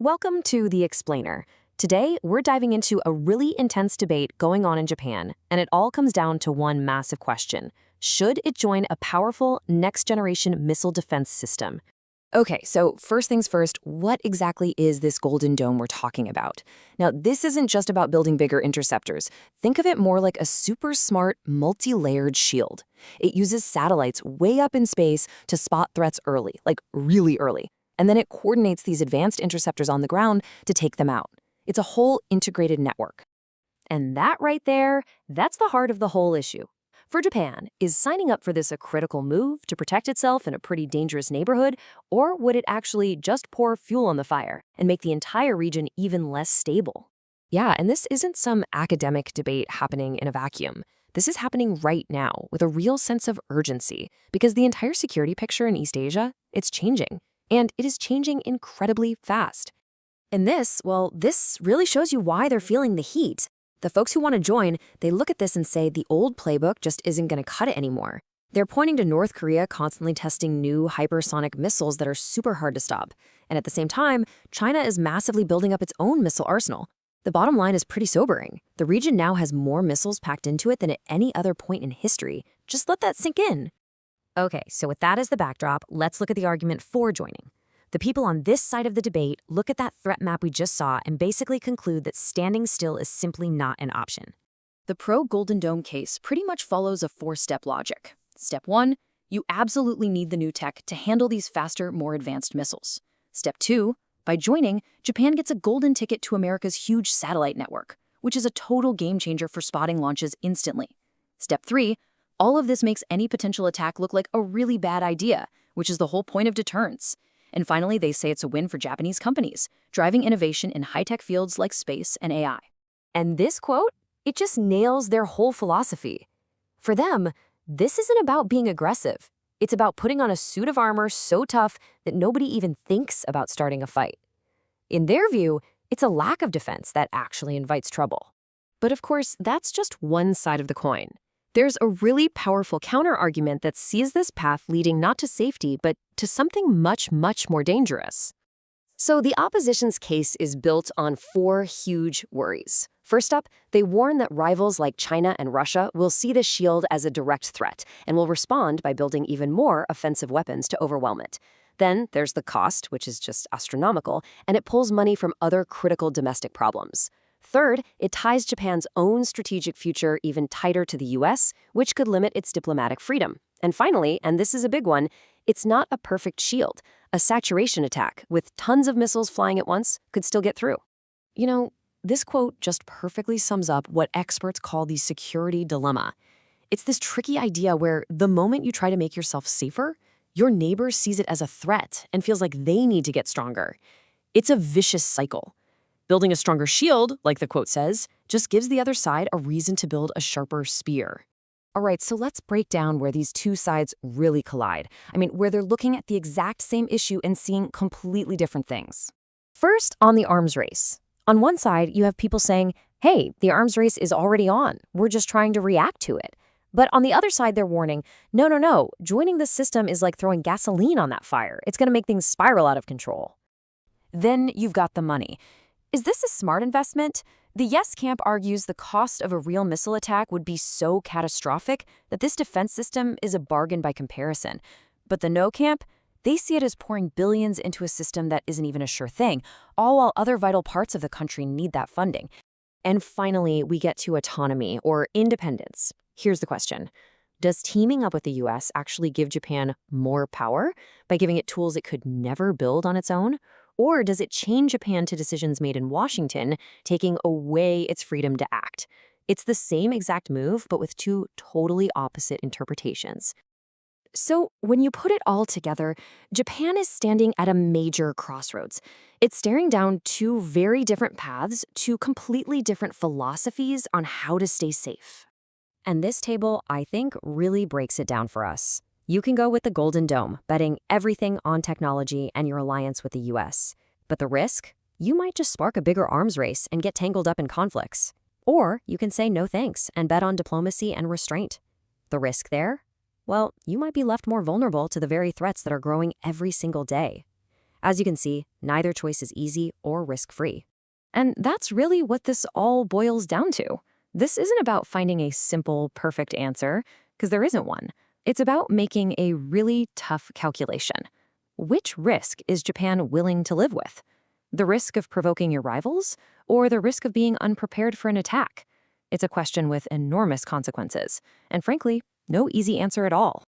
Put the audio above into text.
Welcome to The Explainer. Today, we're diving into a really intense debate going on in Japan, and it all comes down to one massive question. Should it join a powerful next-generation missile defense system? Okay, so first things first, what exactly is this Golden Dome we're talking about? Now, this isn't just about building bigger interceptors. Think of it more like a super smart, multi-layered shield. It uses satellites way up in space to spot threats early, like really early. And then it coordinates these advanced interceptors on the ground to take them out. It's a whole integrated network. And that right there, that's the heart of the whole issue. For Japan, is signing up for this a critical move to protect itself in a pretty dangerous neighborhood, or would it actually just pour fuel on the fire and make the entire region even less stable? Yeah, and this isn't some academic debate happening in a vacuum. This is happening right now with a real sense of urgency, because the entire security picture in East Asia, it's changing. And it is changing incredibly fast. And this really shows you why they're feeling the heat. The folks who want to join, they look at this and say the old playbook just isn't going to cut it anymore. They're pointing to North Korea constantly testing new hypersonic missiles that are super hard to stop. And at the same time, China is massively building up its own missile arsenal. The bottom line is pretty sobering. The region now has more missiles packed into it than at any other point in history. Just let that sink in. Okay, so with that as the backdrop, let's look at the argument for joining. The people on this side of the debate look at that threat map we just saw and basically conclude that standing still is simply not an option. The pro-Golden Dome case pretty much follows a four-step logic. Step 1, you absolutely need the new tech to handle these faster, more advanced missiles. Step 2, by joining, Japan gets a golden ticket to America's huge satellite network, which is a total game changer for spotting launches instantly. Step 3, all of this makes any potential attack look like a really bad idea, which is the whole point of deterrence. And finally, they say it's a win for Japanese companies, driving innovation in high-tech fields like space and AI. And this quote, it just nails their whole philosophy. For them, this isn't about being aggressive. It's about putting on a suit of armor so tough that nobody even thinks about starting a fight. In their view, it's a lack of defense that actually invites trouble. But of course, that's just one side of the coin. There's a really powerful counter-argument that sees this path leading not to safety, but to something much, much more dangerous. So the opposition's case is built on four huge worries. First up, they warn that rivals like China and Russia will see the shield as a direct threat and will respond by building even more offensive weapons to overwhelm it. Then there's the cost, which is just astronomical, and it pulls money from other critical domestic problems. Third, it ties Japan's own strategic future even tighter to the US, which could limit its diplomatic freedom. And finally, and this is a big one, it's not a perfect shield. A saturation attack with tons of missiles flying at once could still get through. You know, this quote just perfectly sums up what experts call the security dilemma. It's this tricky idea where the moment you try to make yourself safer, your neighbor sees it as a threat and feels like they need to get stronger. It's a vicious cycle. Building a stronger shield, like the quote says, just gives the other side a reason to build a sharper spear. All right, so let's break down where these two sides really collide. Where they're looking at the exact same issue and seeing completely different things. First, on the arms race. On one side, you have people saying, hey, the arms race is already on. We're just trying to react to it. But on the other side, they're warning, no, joining this system is like throwing gasoline on that fire. It's going to make things spiral out of control. Then you've got the money. Is this a smart investment? The yes camp argues the cost of a real missile attack would be so catastrophic that this defense system is a bargain by comparison. But the no camp, they see it as pouring billions into a system that isn't even a sure thing, all while other vital parts of the country need that funding. And finally, we get to autonomy or independence. Here's the question. Does teaming up with the US actually give Japan more power by giving it tools it could never build on its own? Or does it chain Japan to decisions made in Washington, taking away its freedom to act? It's the same exact move, but with two totally opposite interpretations. So when you put it all together, Japan is standing at a major crossroads. It's staring down two very different paths, two completely different philosophies on how to stay safe. And this table, I think, really breaks it down for us. You can go with the Golden Dome, betting everything on technology and your alliance with the US. But the risk? You might just spark a bigger arms race and get tangled up in conflicts. Or you can say no thanks and bet on diplomacy and restraint. The risk there? Well, you might be left more vulnerable to the very threats that are growing every single day. As you can see, neither choice is easy or risk-free. And that's really what this all boils down to. This isn't about finding a simple, perfect answer, because there isn't one. It's about making a really tough calculation. Which risk is Japan willing to live with? The risk of provoking your rivals, or the risk of being unprepared for an attack? It's a question with enormous consequences, and frankly, no easy answer at all.